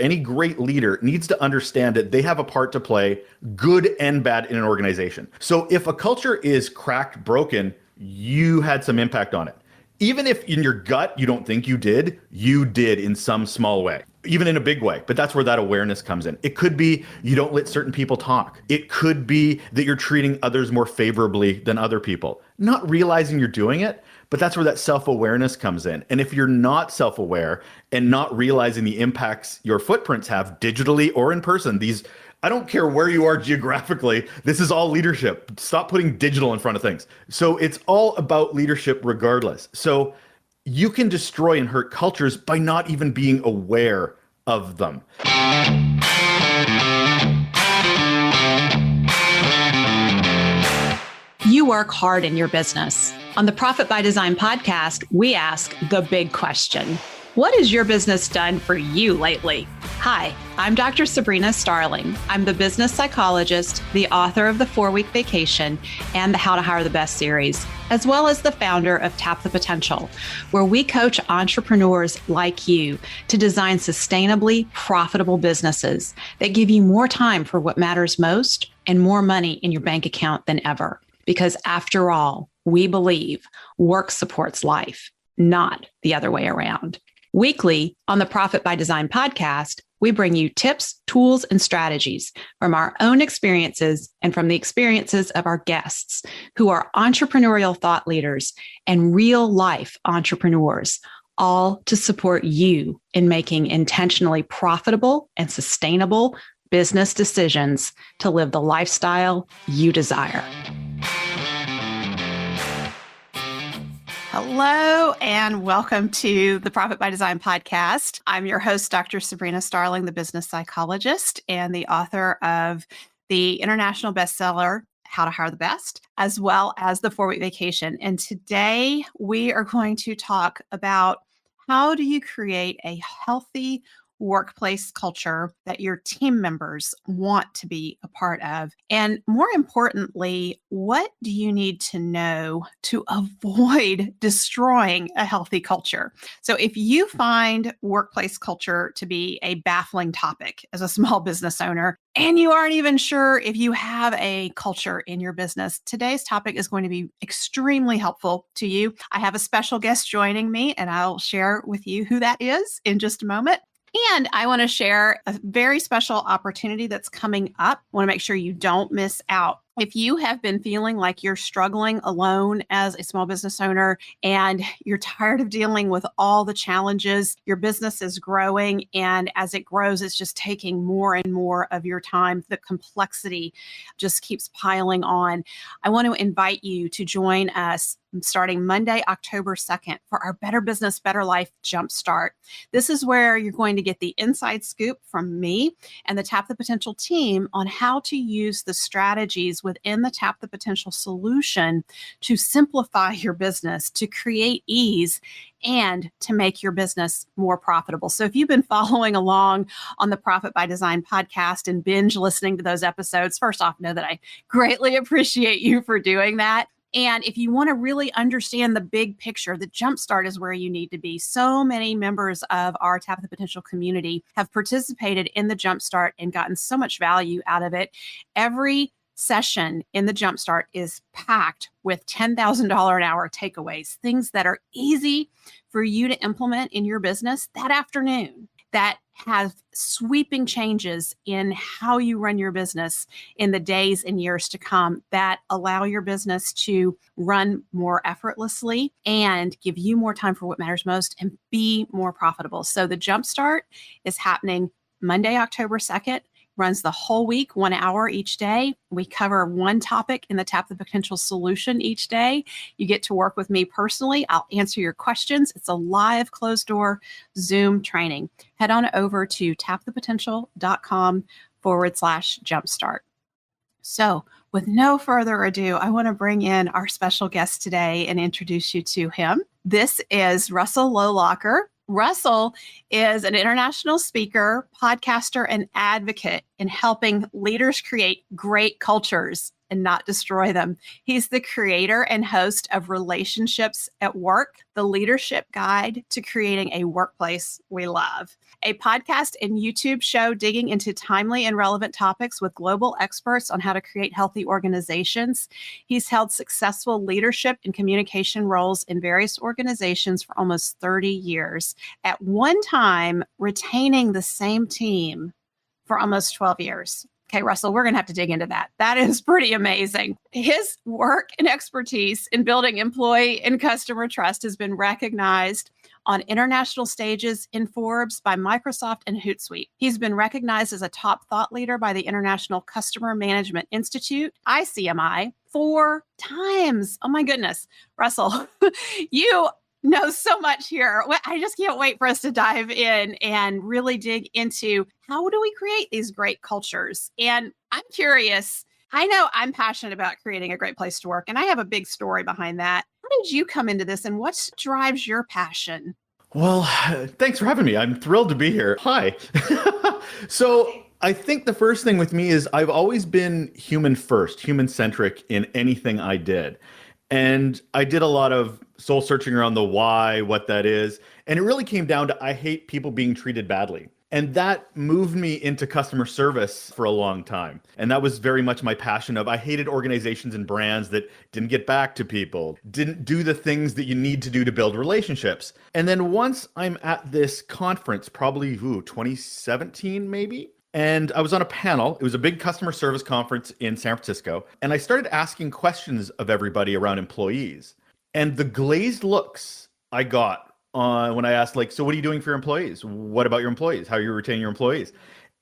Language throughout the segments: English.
any great leader needs to understand that they have a part to play, good and bad, in an organization. So if a culture is cracked, broken, you had some impact on it. Even if in your gut you don't think you did in some small way, even in a big way. But that's where that awareness comes in. It could be you don't let certain people talk. It could be that you're treating others more favorably than other people, not realizing you're doing it. But that's where that self-awareness comes in. And if you're not self-aware and not realizing the impacts your footprints have digitally or in person, I don't care where you are geographically, this is all leadership. Stop putting digital in front of things. So it's all about leadership regardless. So you can destroy and hurt cultures by not even being aware of them. You work hard in your business. On the Profit by Design podcast, we ask the big question. What has your business done for you lately? Hi, I'm Dr. Sabrina Starling. I'm the business psychologist, the author of the 4-Week Vacation and the How to Hire the Best series, as well as the founder of Tap the Potential, where we coach entrepreneurs like you to design sustainably profitable businesses that give you more time for what matters most and more money in your bank account than ever. Because after all, we believe work supports life, not the other way around. Weekly on the Profit by Design podcast, we bring you tips, tools, and strategies from our own experiences and from the experiences of our guests who are entrepreneurial thought leaders and real life entrepreneurs, all to support you in making intentionally profitable and sustainable business decisions to live the lifestyle you desire. Hello, and welcome to the Profit by Design podcast. I'm your host, Dr. Sabrina Starling, the business psychologist and the author of the international bestseller, How to Hire the Best, as well as the 4-Week Vacation. And today we are going to talk about how do you create a healthy workplace culture that your team members want to be a part of? And more importantly, what do you need to know to avoid destroying a healthy culture? So if you find workplace culture to be a baffling topic as a small business owner, and you aren't even sure if you have a culture in your business, today's topic is going to be extremely helpful to you. I have a special guest joining me, and I'll share with you who that is in just a moment. And I want to share a very special opportunity that's coming up. I want to make sure you don't miss out. If you have been feeling like you're struggling alone as a small business owner and you're tired of dealing with all the challenges, your business is growing, and as it grows, it's just taking more and more of your time. The complexity just keeps piling on. I want to invite you to join us starting Monday, October 2nd for our Better Business, Better Life Jumpstart. This is where you're going to get the inside scoop from me and the Tap the Potential team on how to use the strategies within the Tap the Potential solution to simplify your business, to create ease, and to make your business more profitable. So if you've been following along on the Profit by Design podcast and binge listening to those episodes, first off, know that I greatly appreciate you for doing that. And if you want to really understand the big picture, the Jumpstart is where you need to be. So many members of our Tap the Potential community have participated in the Jumpstart and gotten so much value out of it. Every session in the Jumpstart is packed with $10,000 an hour takeaways, things that are easy for you to implement in your business that afternoon, that have sweeping changes in how you run your business in the days and years to come, that allow your business to run more effortlessly and give you more time for what matters most and be more profitable. So the Jumpstart is happening Monday, October 2nd. Runs the whole week, 1 hour each day. We cover one topic in the Tap the Potential solution each day. You get to work with me personally. I'll answer your questions. It's a live closed door Zoom training. Head on over to tapthepotential.com/jumpstart. So with no further ado, I want to bring in our special guest today and introduce you to him. This is Russel Lolacher. Russel is an international speaker, podcaster, and advocate in helping leaders create great cultures and not destroy them. He's the creator and host of Relationships at Work, the leadership guide to creating a workplace we love, a podcast and YouTube show digging into timely and relevant topics with global experts on how to create healthy organizations. He's held successful leadership and communication roles in various organizations for almost 30 years, at one time retaining the same team for almost 12 years. Okay, Russell, we're going to have to dig into that. That is pretty amazing. His work and expertise in building employee and customer trust has been recognized on international stages in Forbes, by Microsoft, and HootSuite. He's been recognized as a top thought leader by the International Customer Management Institute, ICMI, 4 times. Oh my goodness. Russell, you know so much here. I just can't wait for us to dive in and really dig into how do we create these great cultures. And I'm curious, I know I'm passionate about creating a great place to work, and I have a big story behind that. How did you come into this, and what drives your passion? Well, thanks for having me. I'm thrilled to be here. Hi. So I think the first thing with me is I've always been human first, human centric in anything I did. And I did a lot of soul searching around the why, what that is. And it really came down to I hate people being treated badly. And that moved me into customer service for a long time. And that was very much my passion of I hated organizations and brands that didn't get back to people, didn't do the things that you need to do to build relationships. And then once I'm at this conference, probably 2017 maybe, and I was on a panel. It was a big customer service conference in San Francisco. And I started asking questions of everybody around employees. And the glazed looks I got when I asked, like, so what are you doing for your employees? What about your employees? How are you retaining your employees?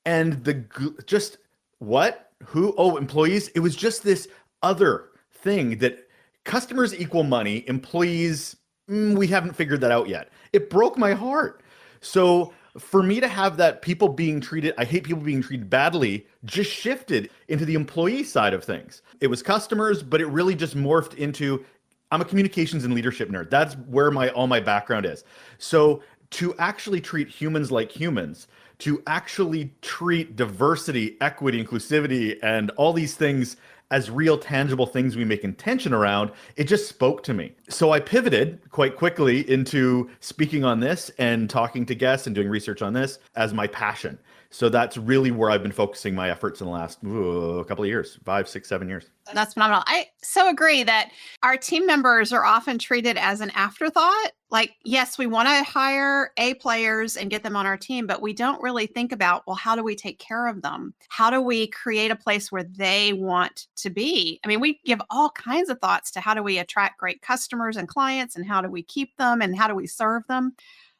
And just what? Who? Oh, employees. It was just this other thing that customers equal money, employees, we haven't figured that out yet. It broke my heart. So for me to have that people being treated, I hate people being treated badly, just shifted into the employee side of things. It was customers, but it really just morphed into, I'm a communications and leadership nerd. That's where all my background is. So to actually treat humans like humans, to actually treat diversity, equity, inclusivity, and all these things as real tangible things we make intention around, it just spoke to me. So I pivoted quite quickly into speaking on this and talking to guests and doing research on this as my passion. So that's really where I've been focusing my efforts in the last couple of years, 5, 6, 7 years. That's phenomenal. I so agree that our team members are often treated as an afterthought. Like, yes, we want to hire A players and get them on our team, but we don't really think about, well, how do we take care of them? How do we create a place where they want to be? I mean, we give all kinds of thoughts to how do we attract great customers and clients, and how do we keep them, and how do we serve them?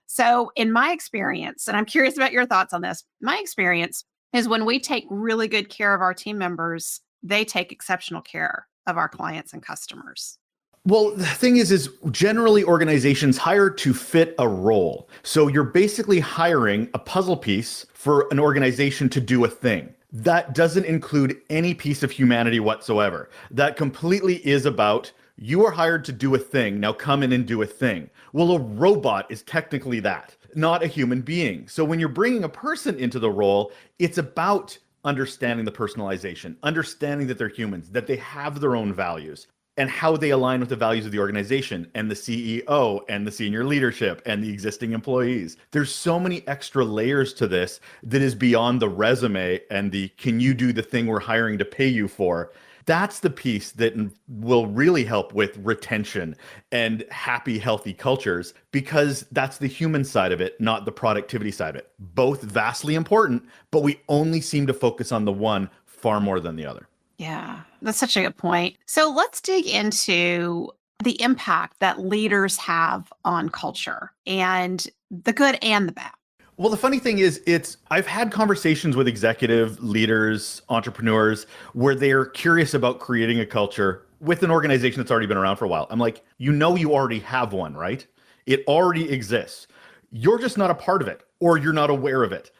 So in my experience, and I'm curious about your thoughts on this, my experience is when we take really good care of our team members, they take exceptional care of our clients and customers. Well, the thing is generally organizations hire to fit a role. So you're basically hiring a puzzle piece for an organization to do a thing. That doesn't include any piece of humanity whatsoever. That completely is about, you are hired to do a thing. Now come in and do a thing. Well, a robot is technically that, not a human being. So when you're bringing a person into the role, it's about understanding the personalization, understanding that they're humans, that they have their own values, and how they align with the values of the organization and the CEO and the senior leadership and the existing employees. There's so many extra layers to this that is beyond the resume and the, can you do the thing we're hiring to pay you for? That's the piece that will really help with retention and happy, healthy cultures, because that's the human side of it, not the productivity side of it. Both vastly important, but we only seem to focus on the one far more than the other. Yeah, that's such a good point. So let's dig into the impact that leaders have on culture, and the good and the bad. Well, the funny thing is, I've had conversations with executive leaders, entrepreneurs, where they're curious about creating a culture with an organization that's already been around for a while. I'm like, you already have one, right? It already exists. You're just not a part of it, or you're not aware of it.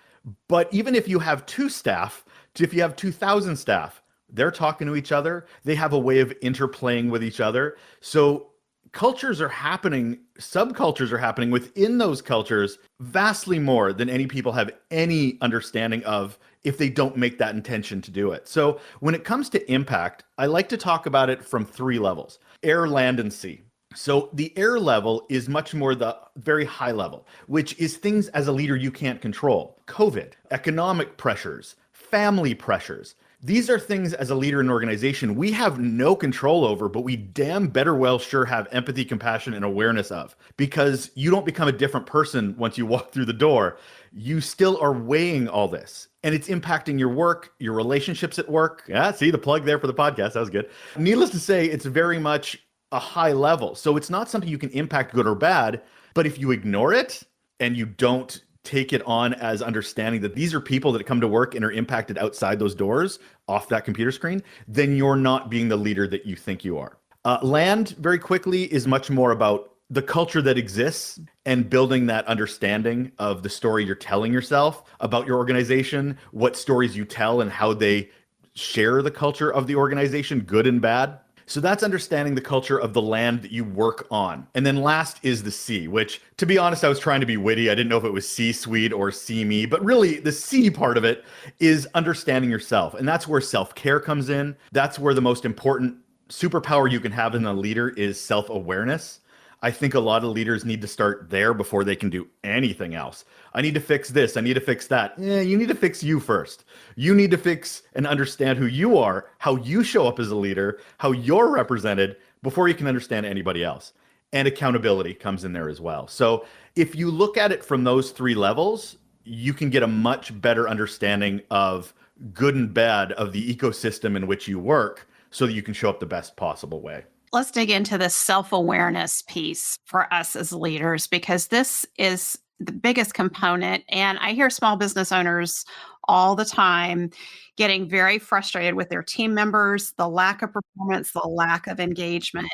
But even if you have 2 staff, if you have 2,000 staff, they're talking to each other. They have a way of interplaying with each other. So cultures are happening, subcultures are happening within those cultures vastly more than any people have any understanding of if they don't make that intention to do it. So when it comes to impact, I like to talk about it from three levels: air, land, and sea. So the air level is much more the very high level, which is things as a leader you can't control. COVID, economic pressures, family pressures. These are things as a leader in an organization we have no control over, but we damn better well sure have empathy, compassion, and awareness of, because you don't become a different person once you walk through the door. You still are weighing all this, and it's impacting your work, your relationships at work. Yeah, see the plug there for the podcast. That was good. Needless to say, it's very much a high level. So it's not something you can impact good or bad, but if you ignore it and you don't take it on as understanding that these are people that come to work and are impacted outside those doors off that computer screen, then you're not being the leader that you think you are. Land, very quickly, is much more about the culture that exists and building that understanding of the story you're telling yourself about your organization, what stories you tell and how they share the culture of the organization, good and bad. So that's understanding the culture of the land that you work on. And then last is the C, which, to be honest, I was trying to be witty. I didn't know if it was C-suite or C-me, but really the C part of it is understanding yourself. And that's where self-care comes in. That's where the most important superpower you can have in a leader is self-awareness. I think a lot of leaders need to start there before they can do anything else. I need to fix this. I need to fix that. You need to fix you first. You need to fix and understand who you are, how you show up as a leader, how you're represented before you can understand anybody else. And accountability comes in there as well. So if you look at it from those three levels, you can get a much better understanding of good and bad of the ecosystem in which you work so that you can show up the best possible way. Let's dig into the self-awareness piece for us as leaders, because this is the biggest component. And I hear small business owners all the time getting very frustrated with their team members, the lack of performance, the lack of engagement.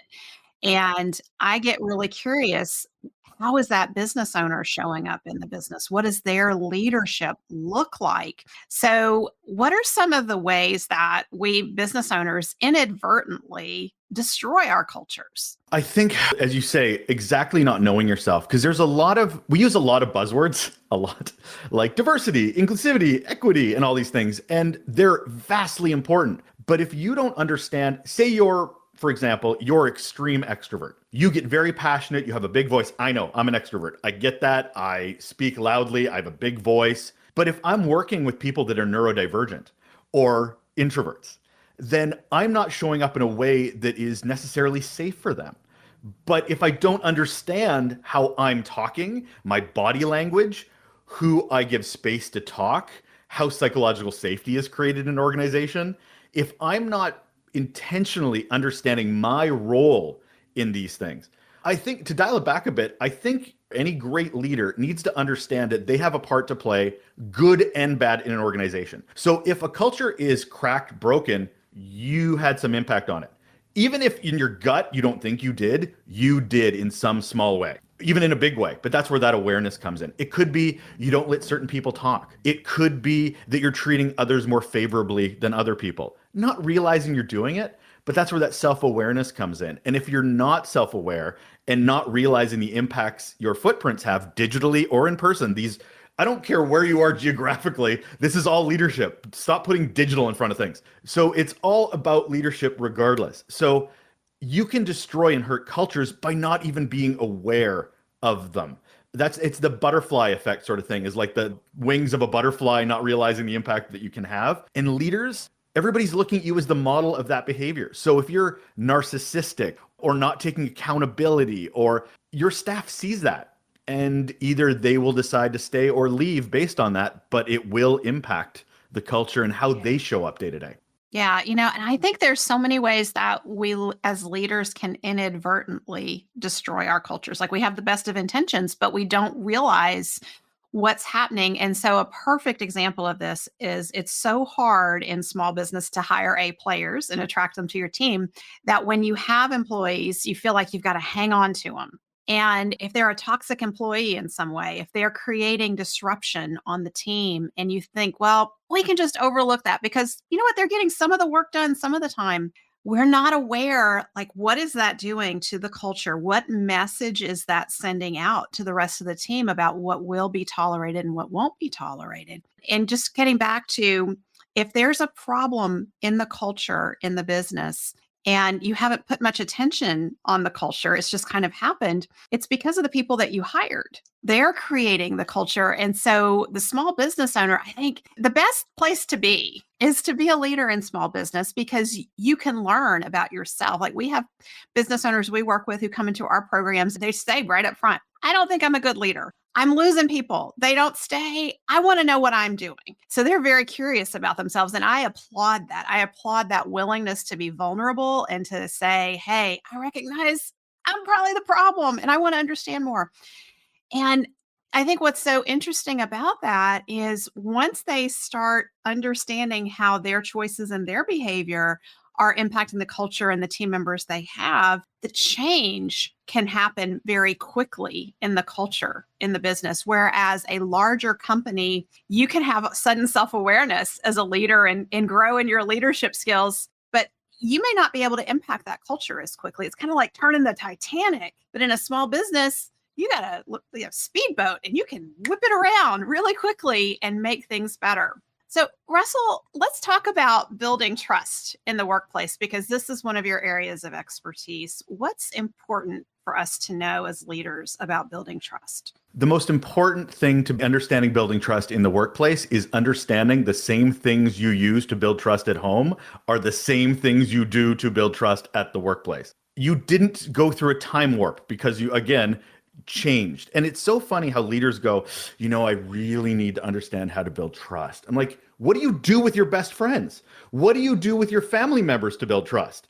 And I get really curious, how is that business owner showing up in the business? What does their leadership look like? So, what are some of the ways that we business owners inadvertently destroy our cultures? I think, as you say, exactly not knowing yourself, because we use a lot of buzzwords, a lot, like diversity, inclusivity, equity, and all these things, and they're vastly important. But if you don't understand, say for example, you're extreme extrovert. You get very passionate. You have a big voice. I know, I'm an extrovert. I get that. I speak loudly. I have a big voice. But if I'm working with people that are neurodivergent or introverts, then I'm not showing up in a way that is necessarily safe for them. But if I don't understand how I'm talking, my body language, who I give space to talk, how psychological safety is created in an organization, if I'm not intentionally understanding my role in these things, I think, to dial it back a bit, I think any great leader needs to understand that they have a part to play, good and bad, in an organization. So if a culture is cracked, broken, you had some impact on it. Even if in your gut you don't think you did in some small way, even in a big way. But that's where that awareness comes in. It could be you don't let certain people talk. It could be that you're treating others more favorably than other people, not realizing you're doing it. But that's where that self-awareness comes in. And if you're not self-aware and not realizing the impacts your footprints have digitally or in person, I don't care where you are geographically, this is all leadership. Stop putting digital in front of things. So it's all about leadership regardless. So you can destroy and hurt cultures by not even being aware of them. It's the butterfly effect sort of thing, is like the wings of a butterfly, not realizing the impact that you can have. And leaders, everybody's looking at you as the model of that behavior. So if you're narcissistic or not taking accountability, or your staff sees that, and either they will decide to stay or leave based on that, but it will impact the culture and how they show up day to day. Yeah, and I think there's so many ways that we as leaders can inadvertently destroy our cultures. Like, we have the best of intentions, but we don't realize what's happening. And so a perfect example of this is, it's so hard in small business to hire A players and attract them to your team, that when you have employees, you feel like you've got to hang on to them. And if they're a toxic employee in some way, if they're creating disruption on the team, and you think, well, we can just overlook that because you know what, they're getting some of the work done some of the time. we're not aware, like, what is that doing to the culture? What message is that sending out to the rest of the team about what will be tolerated and what won't be tolerated? And just getting back to, if there's a problem in the culture, in the business, and you haven't put much attention on the culture, it's just kind of happened, it's because of the people that you hired. They're creating the culture. And so the small business owner, I think the best place to be is to be a leader in small business, because you can learn about yourself. Like, we have business owners we work with who come into our programs, and they say right up front, I don't think I'm a good leader. I'm losing people. They don't stay. I want to know what I'm doing. So they're very curious about themselves. And I applaud that. I applaud that willingness to be vulnerable and to say, hey, I recognize I'm probably the problem and I want to understand more. And I think what's so interesting about that is, once they start understanding how their choices and their behavior are impacting the culture and the team members they have, the change can happen very quickly in the culture, in the business. Whereas a larger company, you can have sudden self-awareness as a leader and grow in your leadership skills, but you may not be able to impact that culture as quickly. It's kind of like turning the Titanic, but in a small business, you got a speedboat and you can whip it around really quickly and make things better. So, Russell, let's talk about building trust in the workplace, because this is one of your areas of expertise. What's important for us to know as leaders about building trust? The most important thing to understanding building trust in the workplace is understanding the same things you use to build trust at home are the same things you do to build trust at the workplace. You didn't go through a time warp because you, again, changed. And it's so funny how leaders go, I really need to understand how to build trust. I'm like, what do you do with your best friends? What do you do with your family members to build trust?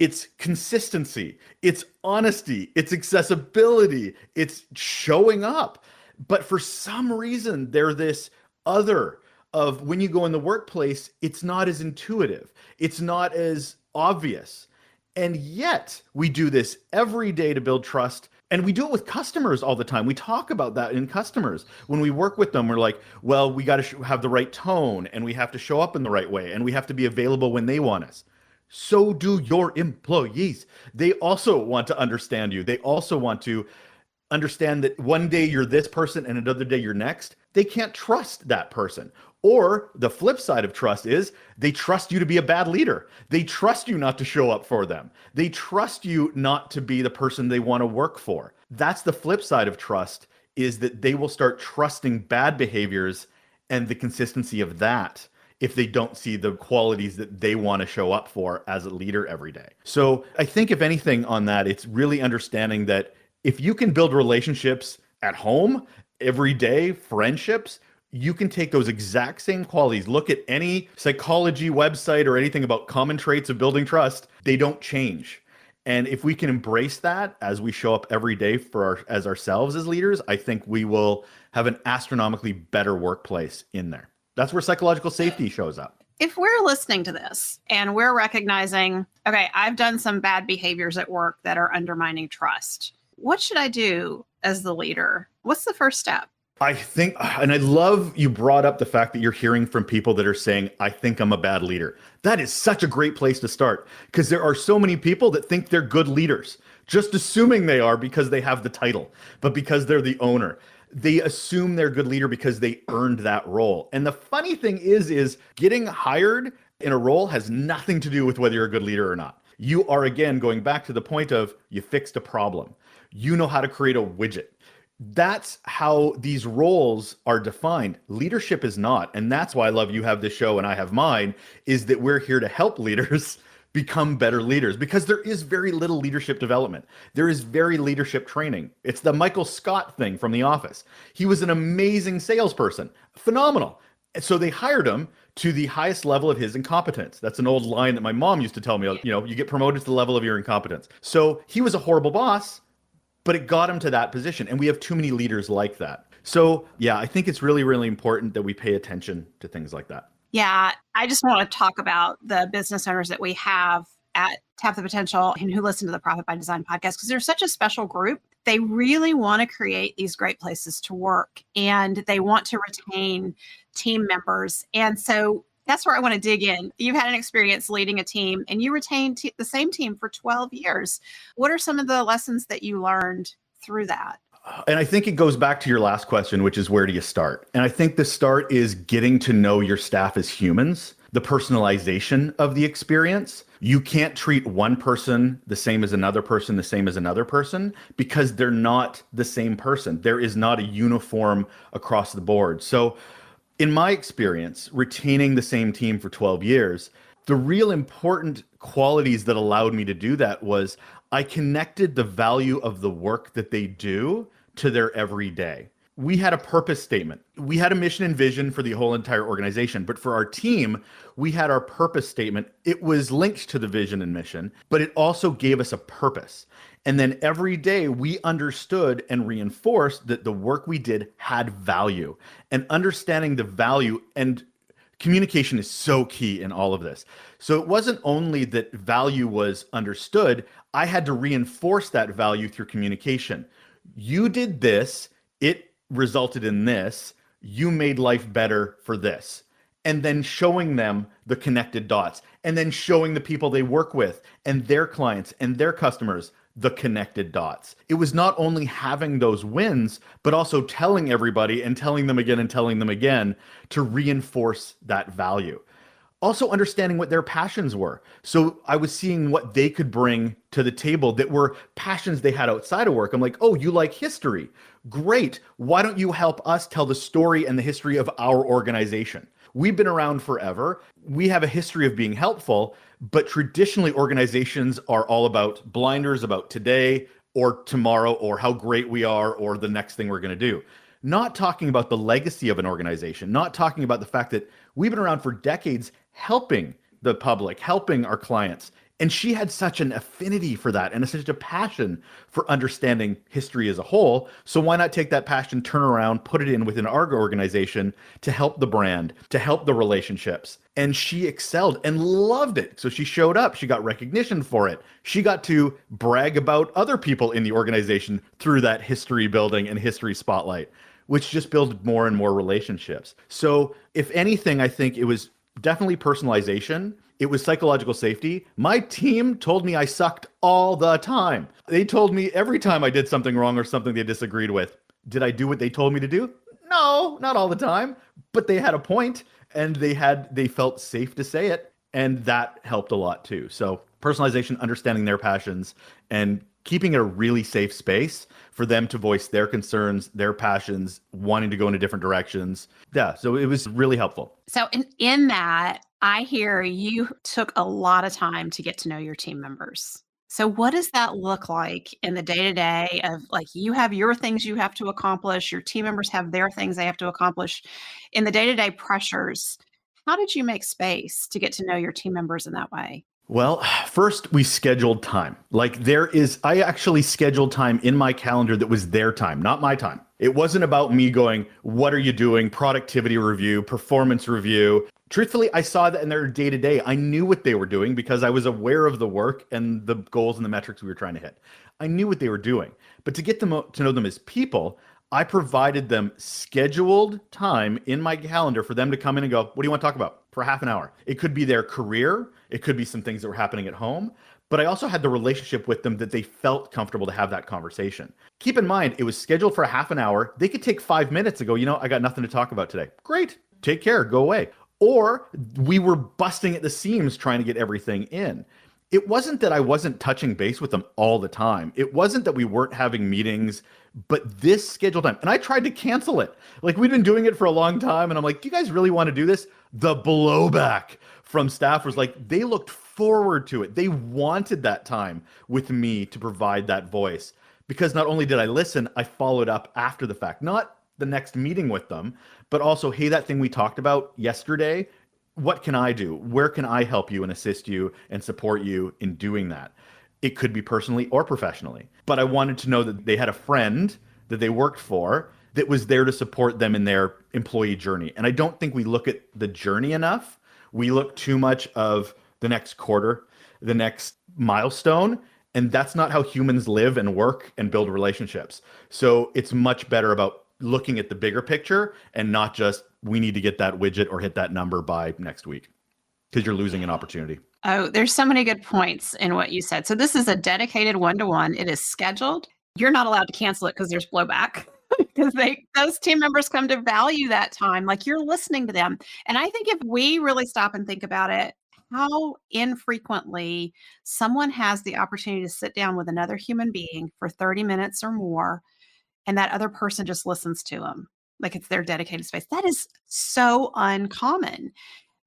It's consistency, it's honesty, it's accessibility, it's showing up. But for some reason, they're this other of, when you go in the workplace, it's not as intuitive. It's not as obvious. And yet we do this every day to build trust. And we do it with customers all the time. We talk about that in customers. When we work with them, we're like, well, we got to have the right tone, and we have to show up in the right way, and we have to be available when they want us. So do your employees. They also want to understand you. They also want to understand that one day you're this person and another day you're next. They can't trust that person. Or the flip side of trust is they trust you to be a bad leader. They trust you not to show up for them. They trust you not to be the person they want to work for. That's the flip side of trust, is that they will start trusting bad behaviors and the consistency of that if they don't see the qualities that they want to show up for as a leader every day. So I think, if anything on that, it's really understanding that if you can build relationships at home every day, friendships, you can take those exact same qualities. Look at any psychology website or anything about common traits of building trust. They don't change. And if we can embrace that as we show up every day as ourselves as leaders, I think we will have an astronomically better workplace in there. That's where psychological safety shows up. If we're listening to this and we're recognizing, okay, I've done some bad behaviors at work that are undermining trust, what should I do as the leader? What's the first step? I think, and I love you brought up the fact that you're hearing from people that are saying, I think I'm a bad leader. That is such a great place to start, because there are so many people that think they're good leaders, just assuming they are because they have the title, but because they're the owner. They assume they're a good leader because they earned that role. And the funny thing is getting hired in a role has nothing to do with whether you're a good leader or not. You are, again, going back to the point of, you fixed a problem. You know how to create a widget. That's how these roles are defined. Leadership is not. And that's why I love you have this show and I have mine, is that we're here to help leaders become better leaders, because there is very little leadership development. There is very leadership training. It's the Michael Scott thing from The Office. He was an amazing salesperson, phenomenal. So they hired him to the highest level of his incompetence. That's an old line that my mom used to tell me, you get promoted to the level of your incompetence. So he was a horrible boss, but it got him to that position. And we have too many leaders like that. So yeah, I think it's really, really important that we pay attention to things like that. Yeah, I just want to talk about the business owners that we have at Tap the Potential and who listen to the Profit by Design podcast, because they're such a special group. They really want to create these great places to work, and they want to retain team members. And so That's where I want to dig in. You've had an experience leading a team and you retained the same team for 12 years. What are some of the lessons that you learned through that? And I think it goes back to your last question, which is where do you start? And I think the start is getting to know your staff as humans, the personalization of the experience. You can't treat one person the same as another person, the same as another person, because they're not the same person. There is not a uniform across the board. So in my experience, retaining the same team for 12 years, the real important qualities that allowed me to do that was I connected the value of the work that they do to their everyday. We had a purpose statement. We had a mission and vision for the whole entire organization, but for our team, we had our purpose statement. It was linked to the vision and mission, but it also gave us a purpose. And then every day we understood and reinforced that the work we did had value, and understanding the value and communication is so key in all of this. So it wasn't only that value was understood, I had to reinforce that value through communication. You did this, it resulted in this, you made life better for this. And then showing them the connected dots, and then showing the people they work with and their clients and their customers the connected dots. It was not only having those wins, but also telling everybody and telling them again and telling them again to reinforce that value. Also understanding what their passions were. So I was seeing what they could bring to the table that were passions they had outside of work. I'm like, oh, you like history? Great. Why don't you help us tell the story and the history of our organization? We've been around forever. We have a history of being helpful, but traditionally organizations are all about blinders, about today or tomorrow or how great we are or the next thing we're going to do. Not talking about the legacy of an organization, not talking about the fact that we've been around for decades helping the public, helping our clients. And she had such an affinity for that and such a passion for understanding history as a whole. So why not take that passion, turn around, put it in within our organization to help the brand, to help the relationships. And she excelled and loved it. So she showed up, she got recognition for it. She got to brag about other people in the organization through that history building and history spotlight, which just built more and more relationships. So if anything, I think it was definitely personalization. It was psychological safety. My team told me I sucked all the time. They told me every time I did something wrong or something they disagreed with. Did I do what they told me to do? No, not all the time, but they had a point and they felt safe to say it. And that helped a lot too. So personalization, understanding their passions, and keeping it a really safe space for them to voice their concerns, their passions, wanting to go into different directions. Yeah, so it was really helpful. So in that, I hear you took a lot of time to get to know your team members. So what does that look like in the day-to-day of, like, you have your things you have to accomplish, your team members have their things they have to accomplish in the day-to-day pressures? How did you make space to get to know your team members in that way? Well, first we scheduled time. I actually scheduled time in my calendar that was their time, not my time. It wasn't about me going, what are you doing? Productivity review, performance review. Truthfully, I saw that in their day to day. I knew what they were doing because I was aware of the work and the goals and the metrics we were trying to hit. I knew what they were doing. But to get them to know them as people, I provided them scheduled time in my calendar for them to come in and go, what do you want to talk about? For half an hour. It could be their career. It could be some things that were happening at home. But I also had the relationship with them that they felt comfortable to have that conversation. Keep in mind, it was scheduled for half an hour. They could take 5 minutes and go, I got nothing to talk about today. Great. Take care. Go away. Or we were busting at the seams trying to get everything in. It wasn't that I wasn't touching base with them all the time. It wasn't that we weren't having meetings, but this scheduled time. And I tried to cancel it. Like, we'd been doing it for a long time. And I'm like, do you guys really want to do this? The blowback from staff was like, they looked forward to it. They wanted that time with me to provide that voice. Because not only did I listen, I followed up after the fact. Not the next meeting with them, but also, hey, that thing we talked about yesterday, what can I do? Where can I help you and assist you and support you in doing that? It could be personally or professionally. But I wanted to know that they had a friend that they worked for that was there to support them in their employee journey. And I don't think we look at the journey enough. We look too much of the next quarter, the next milestone. And that's not how humans live and work and build relationships. So it's much better about looking at the bigger picture and not just we need to get that widget or hit that number by next week, because you're losing an opportunity. Oh, there's so many good points in what you said. So this is a dedicated one-to-one. It is scheduled. You're not allowed to cancel it because there's blowback. Because those team members come to value that time, like you're listening to them. And I think if we really stop and think about it, how infrequently someone has the opportunity to sit down with another human being for 30 minutes or more, and that other person just listens to them like it's their dedicated space. That is so uncommon,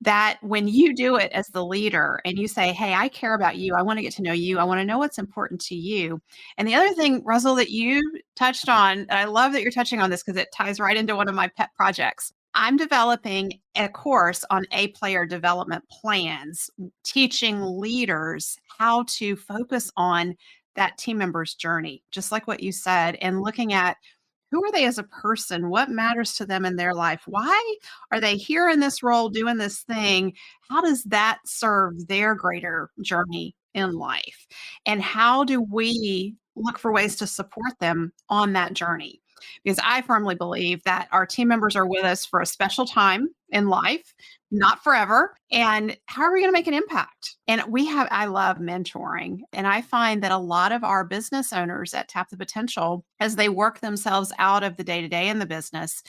that when you do it as the leader and you say, hey, I care about you, I want to get to know you, I want to know what's important to you. And the other thing, Russell, that you touched on, and I love that you're touching on this because it ties right into one of my pet projects. I'm developing a course on player development plans, teaching leaders how to focus on that team member's journey, just like what you said, and looking at who are they as a person? What matters to them in their life? Why are they here in this role doing this thing? How does that serve their greater journey in life? And how do we look for ways to support them on that journey? Because I firmly believe that our team members are with us for a special time in life, not forever. And how are we going to make an impact? And I love mentoring. And I find that a lot of our business owners at Tap the Potential, as they work themselves out of the day-to-day in the business,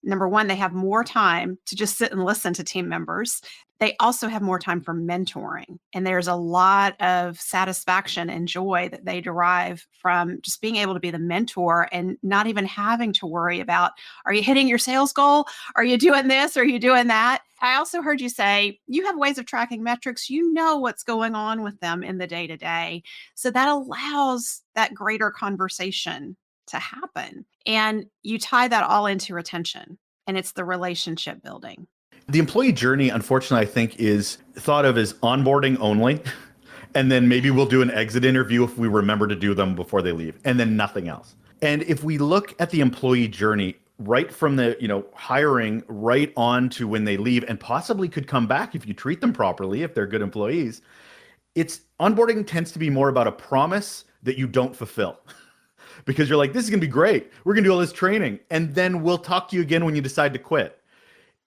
number one, they have more time to just sit and listen to team members. They also have more time for mentoring. And there's a lot of satisfaction and joy that they derive from just being able to be the mentor and not even having to worry about, are you hitting your sales goal? Are you doing this? Are you doing that? I also heard you say you have ways of tracking metrics. You know what's going on with them in the day-to-day. So that allows that greater conversation to happen. And you tie that all into retention, and it's the relationship building. The employee journey, unfortunately, I think is thought of as onboarding only. And then maybe we'll do an exit interview if we remember to do them before they leave, and then nothing else. And if we look at the employee journey right from the hiring right on to when they leave, and possibly could come back if you treat them properly, if they're good employees, it's onboarding tends to be more about a promise that you don't fulfill. Because you're like, this is going to be great. We're going to do all this training, and then we'll talk to you again when you decide to quit.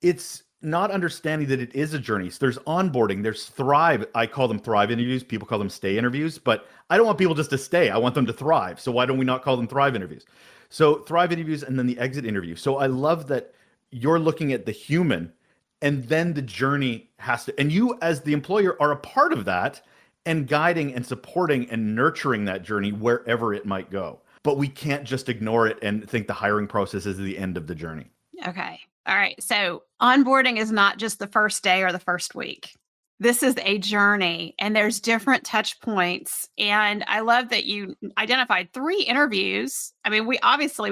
It's not understanding that it is a journey. So there's onboarding, there's thrive. I call them thrive interviews. People call them stay interviews, but I don't want people just to stay. I want them to thrive. So why don't we not call them thrive interviews? So thrive interviews, and then the exit interview. So I love that you're looking at the human, and then the journey has to, and you as the employer are a part of that, and guiding and supporting and nurturing that journey wherever it might go. But we can't just ignore it and think the hiring process is the end of the journey. Okay. All right. So onboarding is not just the first day or the first week. This is a journey, and there's different touch points. And I love that you identified 3 interviews. I mean, we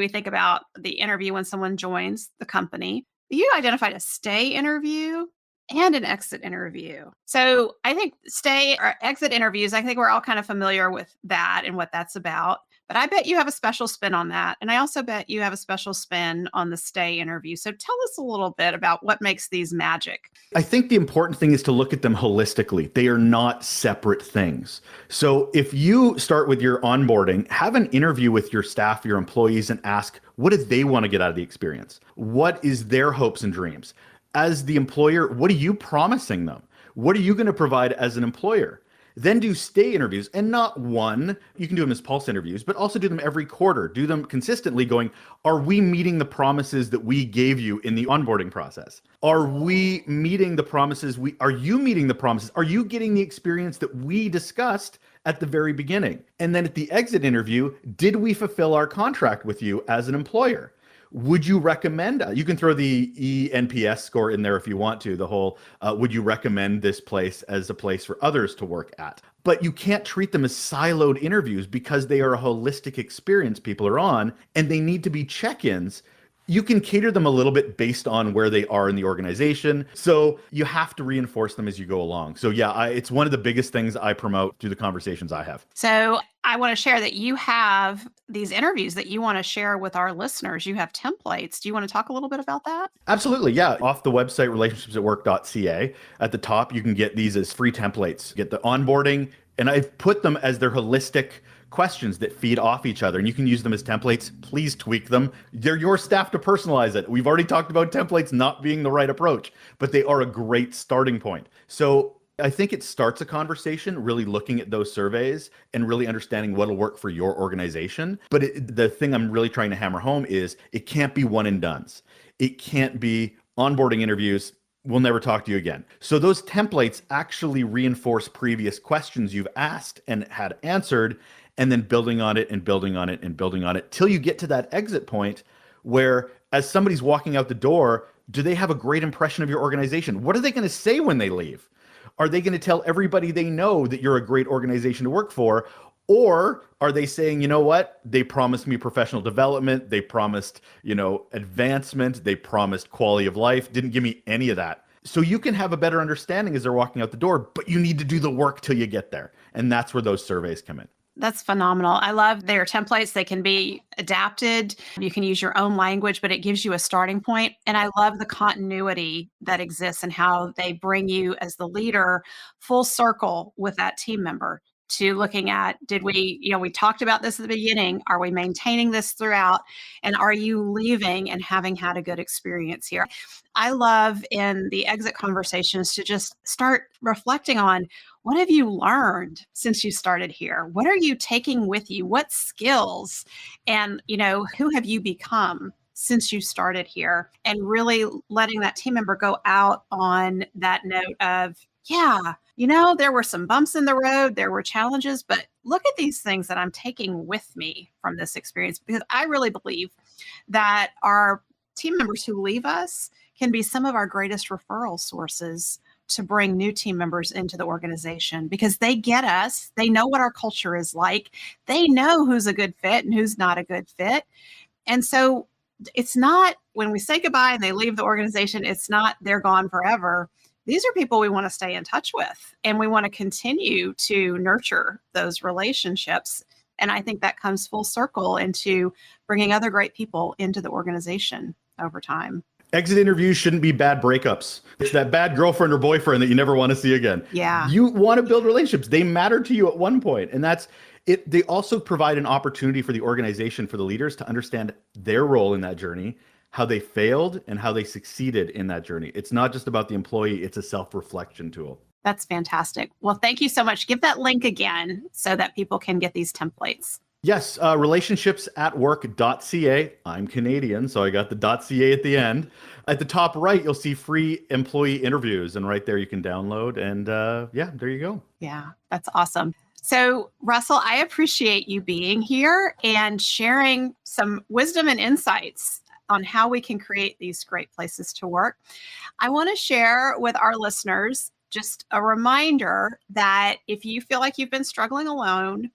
think about the interview when someone joins the company. You identified a stay interview and an exit interview. So I think stay or exit interviews, I think we're all kind of familiar with that and what that's about. But I bet you have a special spin on that. And I also bet you have a special spin on the stay interview. So tell us a little bit about what makes these magic. I think the important thing is to look at them holistically. They are not separate things. So if you start with your onboarding, have an interview with your staff, your employees, and ask, what do they want to get out of the experience? What is their hopes and dreams? As the employer, what are you promising them? What are you going to provide as an employer? Then do stay interviews, and not one. You can do them as pulse interviews, but also do them every quarter. Do them consistently going, are we meeting the promises that we gave you in the onboarding process? Are we meeting the promises? Are you meeting the promises? Are you getting the experience that we discussed at the very beginning? And then at the exit interview, did we fulfill our contract with you as an employer? Would you recommend, you can throw the ENPS score in there if you want to, the whole, would you recommend this place as a place for others to work at? But you can't treat them as siloed interviews, because they are a holistic experience people are on, and they need to be check-ins. You can cater them a little bit based on where they are in the organization. So you have to reinforce them as you go along. So yeah, it's one of the biggest things I promote through the conversations I have. So I want to share that you have these interviews that you want to share with our listeners. You have templates. Do you want to talk a little bit about that? Absolutely. Yeah. Off the website, relationshipsatwork.ca, at the top, you can get these as free templates. Get the onboarding, and I've put them as their holistic questions that feed off each other, and you can use them as templates. Please tweak them. They're your staff to personalize it. We've already talked about templates not being the right approach, but they are a great starting point. So I think it starts a conversation really looking at those surveys and really understanding what'll work for your organization. But the thing I'm really trying to hammer home is it can't be one and dones. It can't be onboarding interviews. We'll never talk to you again. So those templates actually reinforce previous questions you've asked and had answered, and then building on it and building on it and building on it till you get to that exit point where, as somebody's walking out the door, do they have a great impression of your organization? What are they going to say when they leave? Are they going to tell everybody they know that you're a great organization to work for? Or are they saying, you know what? They promised me professional development. They promised, advancement. They promised quality of life. Didn't give me any of that. So you can have a better understanding as they're walking out the door, but you need to do the work till you get there. And that's where those surveys come in. That's phenomenal. I love their templates. They can be adapted. You can use your own language, but it gives you a starting point. And I love the continuity that exists and how they bring you as the leader full circle with that team member to looking at, did we, we talked about this at the beginning. Are we maintaining this throughout? And are you leaving and having had a good experience here? I love in the exit conversations to just start reflecting on, what have you learned since you started here? What are you taking with you? What skills? And, who have you become since you started here? And really letting that team member go out on that note of, there were some bumps in the road, there were challenges, but look at these things that I'm taking with me from this experience. Because I really believe that our team members who leave us can be some of our greatest referral sources to bring new team members into the organization, because they get us, they know what our culture is like, they know who's a good fit and who's not a good fit. And so it's not, when we say goodbye and they leave the organization, it's not they're gone forever. These are people we want to stay in touch with, and we want to continue to nurture those relationships. And I think that comes full circle into bringing other great people into the organization over time. Exit interviews shouldn't be bad breakups. It's that bad girlfriend or boyfriend that you never want to see again. Yeah. You want to build relationships. They matter to you at one point. And that's it. They also provide an opportunity for the organization, for the leaders to understand their role in that journey, how they failed and how they succeeded in that journey. It's not just about the employee. It's a self-reflection tool. That's fantastic. Well, thank you so much. Give that link again so that people can get these templates. Yes, relationshipsatwork.ca. I'm Canadian, so I got the .ca at the end. At the top right, you'll see free employee interviews, and right there you can download. And there you go. Yeah, that's awesome. So, Russell, I appreciate you being here and sharing some wisdom and insights on how we can create these great places to work. I want to share with our listeners just a reminder that if you feel like you've been struggling alone,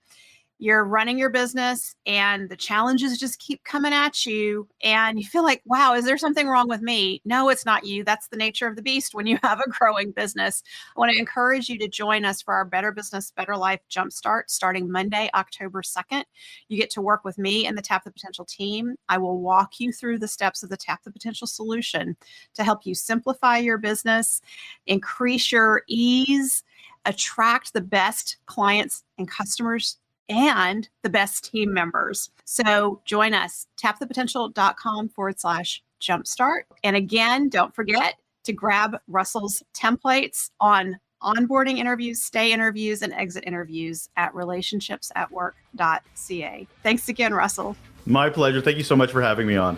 you're running your business and the challenges just keep coming at you and you feel like, wow, is there something wrong with me? No, it's not you. That's the nature of the beast when you have a growing business. I want to encourage you to join us for our Better Business, Better Life Jumpstart starting Monday, October 2nd. You get to work with me and the Tap the Potential team. I will walk you through the steps of the Tap the Potential solution to help you simplify your business, increase your ease, attract the best clients and customers and the best team members. So join us, tapthepotential.com/jumpstart. And again, don't forget to grab Russell's templates on onboarding interviews, stay interviews, and exit interviews at relationshipsatwork.ca. Thanks again, Russell. My pleasure. Thank you so much for having me on.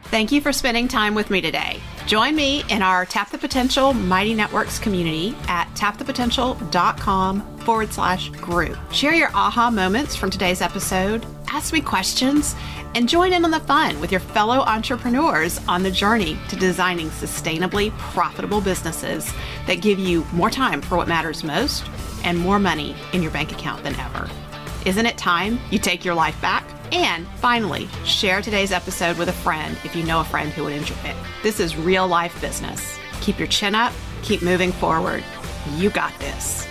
Thank you for spending time with me today. Join me in our Tap the Potential Mighty Networks community at tapthepotential.com/group. Share your aha moments from today's episode, ask me questions, and join in on the fun with your fellow entrepreneurs on the journey to designing sustainably profitable businesses that give you more time for what matters most and more money in your bank account than ever. Isn't it time you take your life back? And finally, share today's episode with a friend if you know a friend who would enjoy it. This is real life business. Keep your chin up, keep moving forward. You got this.